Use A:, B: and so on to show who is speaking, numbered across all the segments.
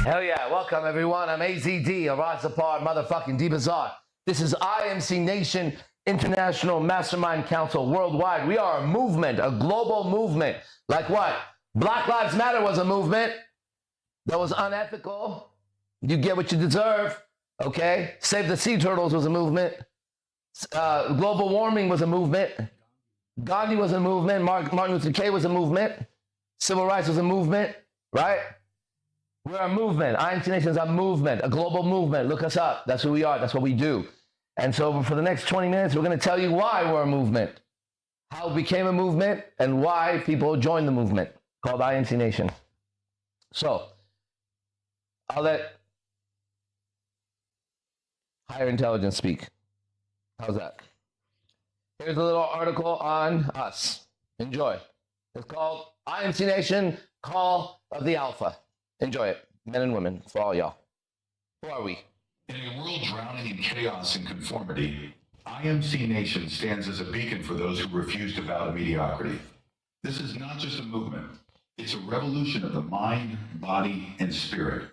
A: Hell yeah, welcome everyone. I'm AZD, Araz Zapar, motherfucking D-Bazaar. This is IMC Nation, International Mastermind Council worldwide. We are a movement, a global movement. Like what? Black Lives Matter was a movement that was unethical. You get what you deserve, okay? Save the Sea Turtles was a movement. Global warming was a movement. Gandhi was a movement. Martin Luther King was a movement. Civil rights was a movement, right? We're a movement. IMC Nation is a movement, a global movement. Look us up. That's who we are. That's what we do. And so for the next 20 minutes, we're going to tell you why we're a movement, how it became a movement, and why people joined the movement called IMC Nation. So I'll let higher intelligence speak. How's that? Here's a little article on us. Enjoy. It's called IMC Nation, Call of the Alpha. Enjoy it, men and women, for all y'all. Who are we?
B: In a world drowning in chaos and conformity, IMC Nation stands as a beacon for those who refuse to bow to mediocrity. This is not just a movement. It's a revolution of the mind, body, and spirit,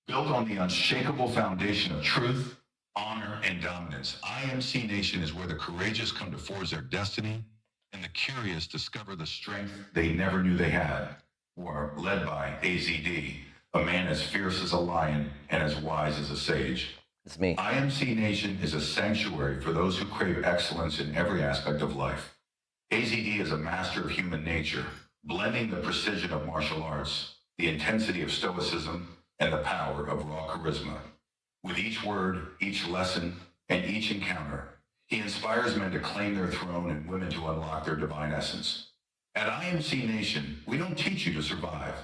B: built on the unshakable foundation of truth, honor, and dominance. IMC Nation is where the courageous come to forge their destiny and the curious discover the strength they never knew they had. We're led by AZD, a man as fierce as a lion and as wise as a sage.
A: It's me.
B: IMC Nation is a sanctuary for those who crave excellence in every aspect of life. AZD is a master of human nature, blending the precision of martial arts, the intensity of stoicism, and the power of raw charisma. With each word, each lesson, and each encounter, he inspires men to claim their throne and women to unlock their divine essence. At IMC Nation, we don't teach you to survive.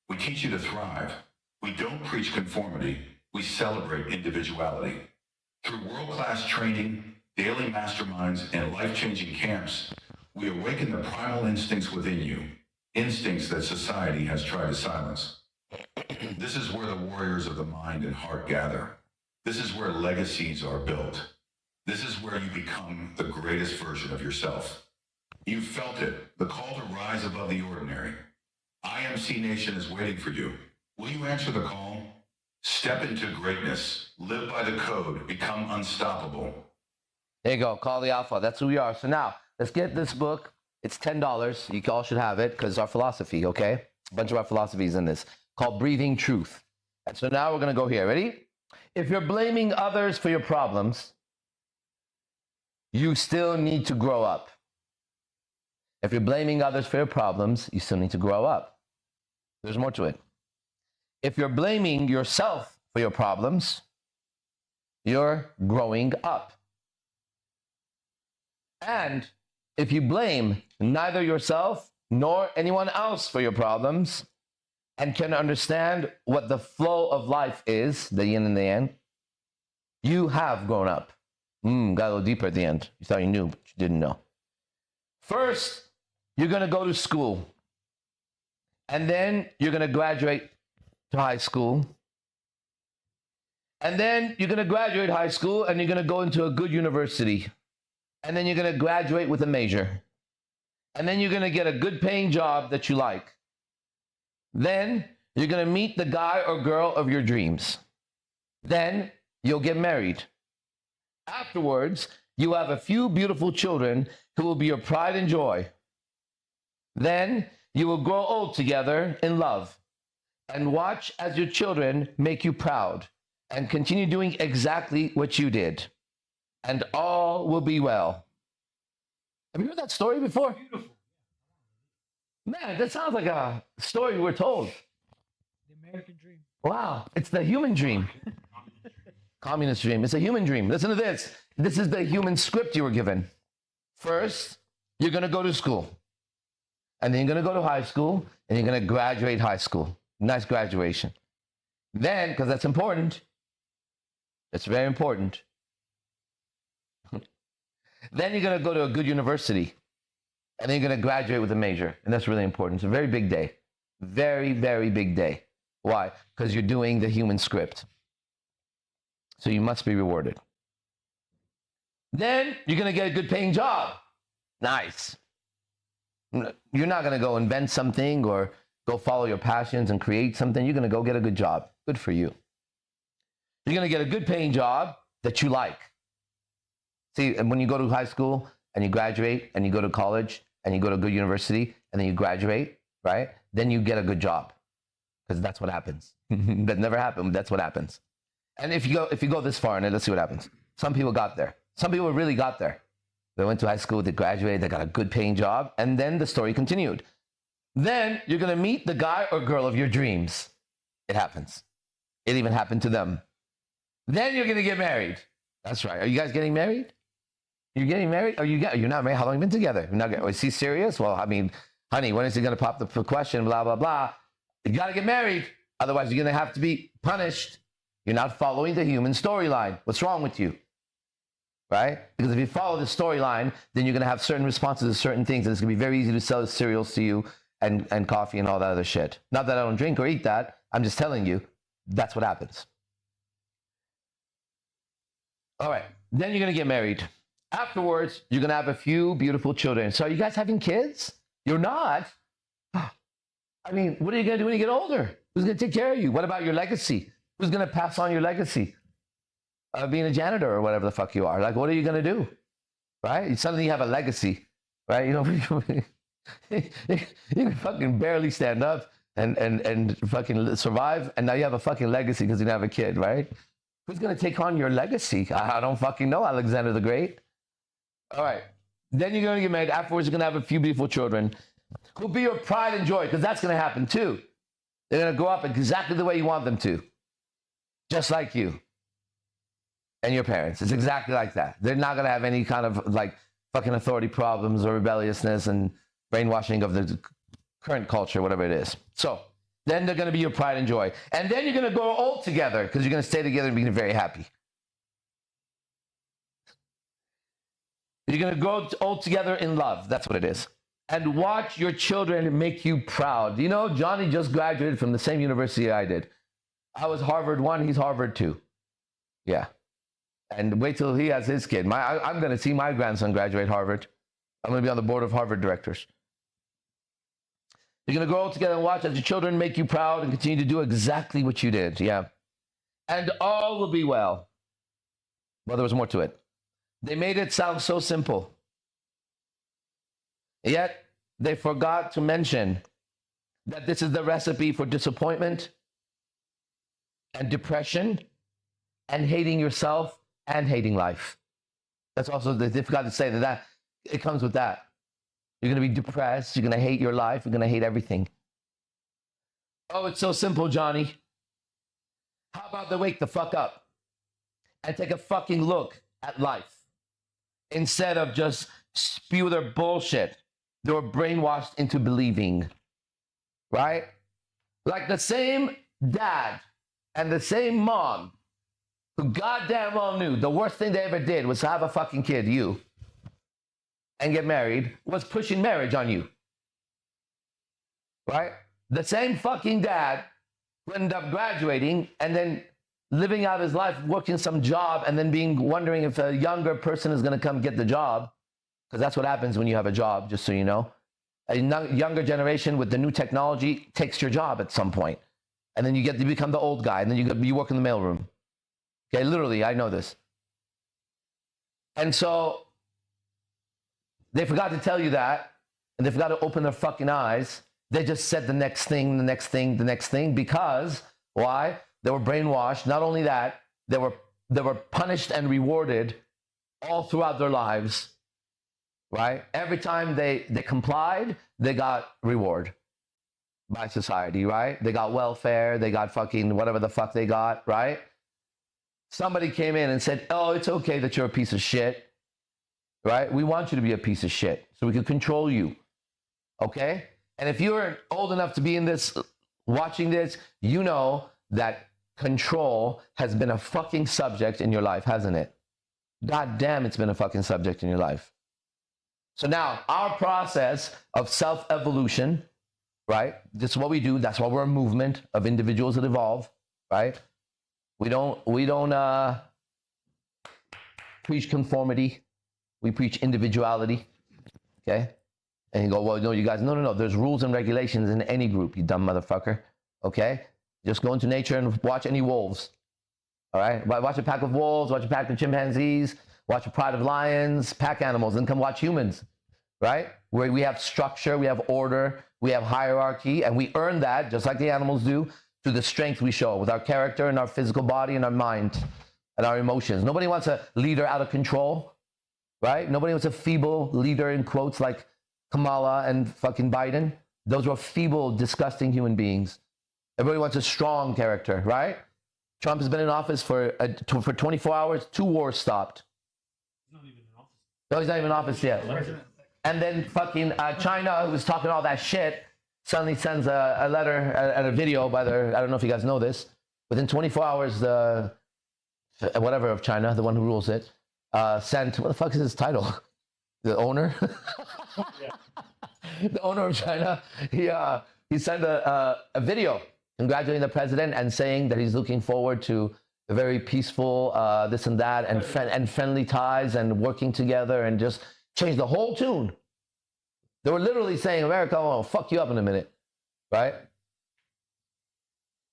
B: We teach you to thrive. We don't preach conformity. We celebrate individuality. Through world-class training, daily masterminds, and life-changing camps, we awaken the primal instincts within you, instincts that society has tried to silence. This is where the warriors of the mind and heart gather. This is where legacies are built. This is where you become the greatest version of yourself. You've felt it, the call to rise above the ordinary. IMC Nation is waiting for you. Will you answer the call? Step into greatness, live by the code, become unstoppable.
A: There you go, Call the Alpha. That's who we are. So now, let's get this book. It's $10. You all should have it because it's our philosophy, okay? A bunch of our philosophies in this, called Breathing Truth. And so now we're going to go here. Ready? If you're blaming others for your problems, you still need to grow up. If you're blaming others for your problems, you still need to grow up. There's more to it. If you're blaming yourself for your problems, you're growing up. And if you blame neither yourself nor anyone else for your problems and can understand what the flow of life is, the yin and the yang, you have grown up. Got a little deeper at the end. You thought you knew, but you didn't know. First, you're going to go to school. And then you're going to graduate to high school. And then you're going to graduate high school and you're going to go into a good university. And then you're going to graduate with a major. And then you're going to get a good paying job that you like. Then you're going to meet the guy or girl of your dreams. Then you'll get married. Afterwards, you have a few beautiful children who will be your pride and joy. Then you will grow old together in love and watch as your children make you proud and continue doing exactly what you did. And all will be well. Have you heard that story before?
C: Beautiful.
A: Man, that sounds like a story we're told.
C: The American dream.
A: Wow, it's the human dream. Communist dream. It's a human dream. Listen to this. This is the human script you were given. First, you're going to go to school. And then you're going to go to high school. And you're going to graduate high school. Nice graduation. Then, because that's important. It's very important. Then you're going to go to a good university. And then you're going to graduate with a major. And that's really important. It's a very big day. Very, very big day. Why? Because you're doing the human script. So you must be rewarded. Then you're going to get a good paying job. Nice. You're not going to go invent something or go follow your passions and create something. You're going to go get a good job. Good for you. You're going to get a good paying job that you like. See, and when you go to high school and you graduate and you go to college and you go to a good university and then you graduate, right? Then you get a good job because that's what happens. That never happened. That's what happens. And if you go this far, and let's see what happens. Some people got there. Some people really got there. They went to high school, they graduated, they got a good paying job, and then the story continued. Then you're going to meet the guy or girl of your dreams. It happens. It even happened to them. Then you're going to get married. That's right. Are you guys getting married? You're getting married? You're not married? How long have you been together? You're not is he serious? Well, I mean, honey, when is he going to pop the question? Blah, blah, blah. You got to get married. Otherwise, you're going to have to be punished. You're not following the human storyline. What's wrong with you? Right? Because if you follow the storyline, then you're going to have certain responses to certain things, and it's going to be very easy to sell cereals to you and coffee and all that other shit. Not that I don't drink or eat that. I'm just telling you, that's what happens. All right. Then you're going to get married. Afterwards, you're going to have a few beautiful children. So are you guys having kids? You're not? I mean, what are you going to do when you get older? Who's going to take care of you? What about your legacy? Who's going to pass on your legacy? Being a janitor or whatever the fuck you are. Like, what are you going to do? Right? Suddenly you have a legacy, right? You know, you can fucking barely stand up and fucking survive, and now you have a fucking legacy because you don't have a kid, right? Who's going to take on your legacy? I don't fucking know, Alexander the Great. All right. Then you're going to get married. Afterwards, you're going to have a few beautiful children who'll be your pride and joy, because that's going to happen too. They're going to grow up exactly the way you want them to, just like you and your parents. It's exactly like that. They're not going to have any kind of like fucking authority problems or rebelliousness and brainwashing of the current culture, whatever it is. So then they're going to be your pride and joy. And then you're going to grow old together because you're going to stay together and be very happy. You're going to grow old together in love. That's what it is. And watch your children make you proud. You know, Johnny just graduated from the same university I did. I was Harvard 1, he's Harvard 2. Yeah. And wait till he has his kid. I'm going to see my grandson graduate Harvard. I'm going to be on the board of Harvard directors. You're going to grow old together and watch as your children make you proud and continue to do exactly what you did. Yeah. And all will be well. Well, there was more to it. They made it sound so simple. Yet, they forgot to mention that this is the recipe for disappointment and depression and hating yourself and hating life. That's also, they forgot to say that it comes with that. You're going to be depressed. You're going to hate your life. You're going to hate everything. Oh, it's so simple, Johnny. How about they wake the fuck up and take a fucking look at life instead of just spew their bullshit they were brainwashed into believing, right? Like the same dad and the same mom who goddamn well knew the worst thing they ever did was to have a fucking kid, you, and get married, was pushing marriage on you, right? The same fucking dad who ended up graduating and then living out his life, working some job, and then wondering if a younger person is going to come get the job, because that's what happens when you have a job, just so you know. A younger generation with the new technology takes your job at some point, and then you become the old guy, and then you work in the mailroom. Okay, literally, I know this. And so they forgot to tell you that, and they forgot to open their fucking eyes. They just said the next thing, the next thing, the next thing, because why? They were brainwashed. Not only that, they were punished and rewarded all throughout their lives, right? Every time they complied, they got reward by society, right? They got welfare, they got fucking whatever the fuck they got, right? Somebody came in and said, oh, it's okay that you're a piece of shit, right? We want you to be a piece of shit so we can control you, okay? And if you're old enough to be in this, watching this, you know that control has been a fucking subject in your life, hasn't it? God damn, it's been a fucking subject in your life. So now, our process of self-evolution, right? This is what we do. That's why we're a movement of individuals that evolve, right? We don't preach conformity. We preach individuality, okay? And you go, well, no, you guys, no. There's rules and regulations in any group, you dumb motherfucker, okay? Just go into nature and watch any wolves. All right? Watch a pack of wolves, watch a pack of chimpanzees, watch a pride of lions, pack animals, then come watch humans, right? Where we have structure, we have order, we have hierarchy, and we earn that, just like the animals do, through the strength we show with our character and our physical body and our mind and our emotions. Nobody wants a leader out of control, right? Nobody wants a feeble leader, in quotes, like Kamala and fucking Biden. Those were feeble, disgusting human beings. Everybody wants a strong character, right? Trump has been in office for 24 hours, 2 wars stopped.
C: He's not even in office.
A: No, he's not even in office yet. And then fucking China, who was talking all that shit, suddenly sends a letter and a video by their, I don't know if you guys know this, within 24 hours, the whatever of China, the one who rules it, sent, what the fuck is his title? The owner? The owner of China, he sent a video congratulating the president and saying that he's looking forward to a very peaceful this and that and friendly ties and working together, and just change the whole tune. They were literally saying, America, will fuck you up in a minute, right?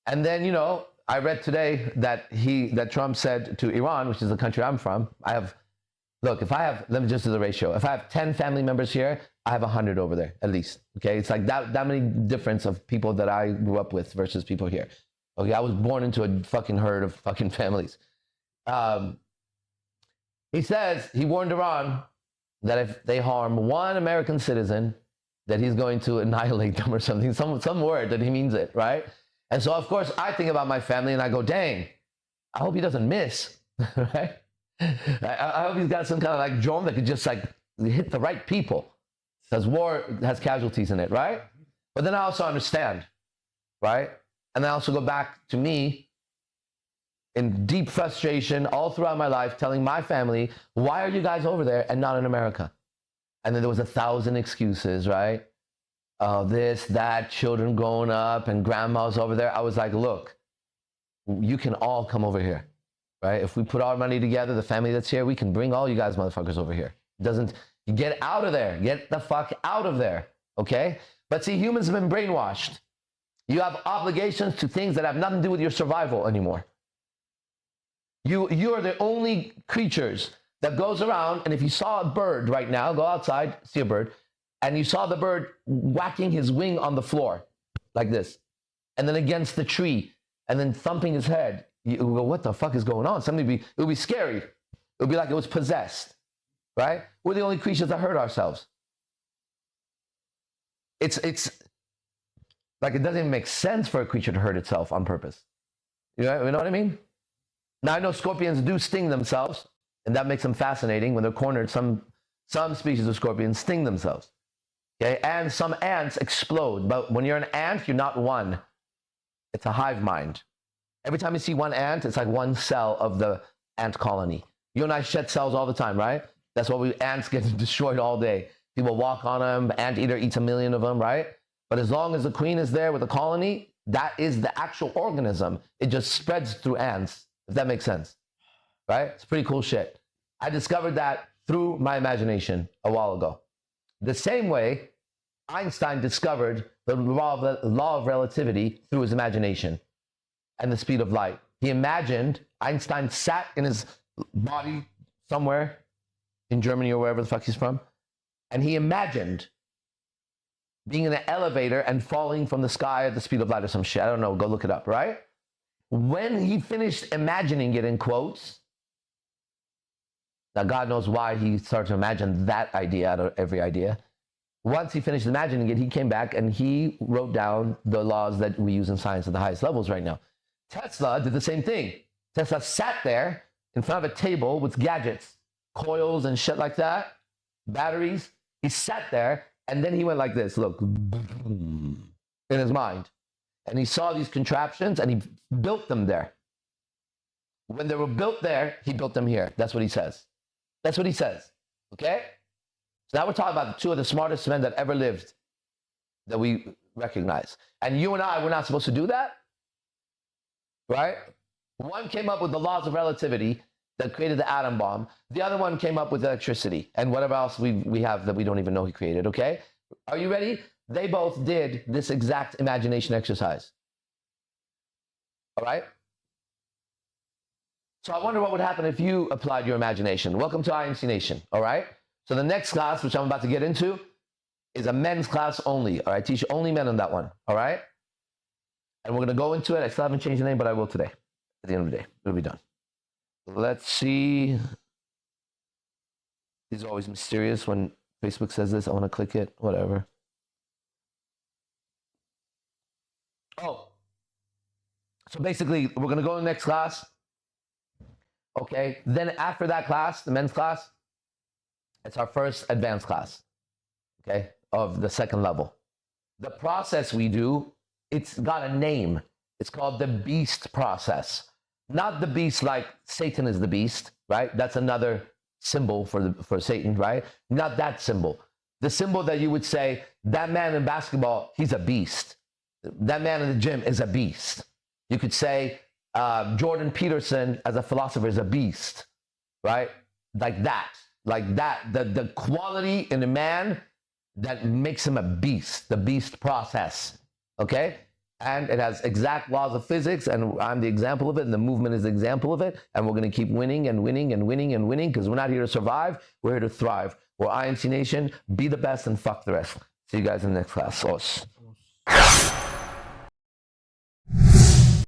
A: And then, you know, I read today that Trump said to Iran, which is the country I'm from, let me just do the ratio. If I have 10 family members here, I have 100 over there, at least, okay? It's like that many difference of people that I grew up with versus people here. Okay, I was born into a fucking herd of fucking families. He says, he warned Iran that if they harm one American citizen, that he's going to annihilate them or something, some word that he means it, right? And so, of course, I think about my family and I go, dang, I hope he doesn't miss, right? I hope he's got some kind of like drone that could just like hit the right people, because war has casualties in it, right? But then I also understand, right? And I also go back to me in deep frustration all throughout my life, telling my family, why are you guys over there and not in America? And then there was 1,000 excuses, right? This, that, children growing up and grandma's over there. I was like, look, you can all come over here, right? If we put our money together, the family that's here, we can bring all you guys motherfuckers over here. You get out of there. Get the fuck out of there, okay? But see, humans have been brainwashed. You have obligations to things that have nothing to do with your survival anymore. You are the only creatures that goes around, and if you saw a bird right now, go outside, see a bird, and you saw the bird whacking his wing on the floor like this, and then against the tree, and then thumping his head, you go, what the fuck is going on? It would be scary. It would be like it was possessed, right? We're the only creatures that hurt ourselves. It's like it doesn't even make sense for a creature to hurt itself on purpose. You know what I mean? Now, I know scorpions do sting themselves, and that makes them fascinating. When they're cornered, some species of scorpions sting themselves. Okay? And some ants explode. But when you're an ant, you're not one. It's a hive mind. Every time you see one ant, it's like one cell of the ant colony. You and I shed cells all the time, right? That's why ants get destroyed all day. People walk on them. Anteater eats 1 million of them, right? But as long as the queen is there with the colony, that is the actual organism. It just spreads through ants, if that makes sense, right? It's pretty cool shit. I discovered that through my imagination a while ago. The same way Einstein discovered the law of relativity through his imagination and the speed of light. He imagined, Einstein sat in his body somewhere in Germany or wherever the fuck he's from, and he imagined being in an elevator and falling from the sky at the speed of light or some shit. I don't know, go look it up, right? When he finished imagining it, in quotes, now God knows why he started to imagine that idea out of every idea. Once he finished imagining it, he came back and he wrote down the laws that we use in science at the highest levels right now. Tesla did the same thing. Tesla sat there in front of a table with gadgets, coils and shit like that, batteries. He sat there and then he went like this, look, in his mind. And he saw these contraptions and he built them there. When they were built there, he built them here. That's what he says. That's what he says, okay? So now we're talking about 2 of the smartest men that ever lived that we recognize. And you and I, we're not supposed to do that, right? One came up with the laws of relativity that created the atom bomb. The other one came up with electricity and whatever else we have that we don't even know he created, okay? Are you ready? They both did this exact imagination exercise. All right? So I wonder what would happen if you applied your imagination. Welcome to IMC Nation, all right? So the next class, which I'm about to get into, is a men's class only, all right? Teach only men on that one, all right? And we're going to go into it. I still haven't changed the name, but I will today. At the end of the day, it'll be done. Let's see. These are always mysterious when Facebook says this. I want to click it, whatever. Oh. So basically, we're going to go to the next class. Okay. Then after that class, the men's class, it's our first advanced class, okay, of the second level. The process we do, it's got a name. It's called the beast process. Not the beast like Satan is the beast, right? That's another symbol for Satan, right? Not that symbol. The symbol that you would say, that man in basketball, he's a beast. That man in the gym is a beast. You could say Jordan Peterson as a philosopher is a beast, right? Like that. The quality in a man that makes him a beast, the beast process, okay? And it has exact laws of physics, and I'm the example of it, and the movement is the example of it, and we're going to keep winning and winning and winning and winning, because we're not here to survive, we're here to thrive. We're IMC Nation, be the best and fuck the rest. See you guys in the next class. Os.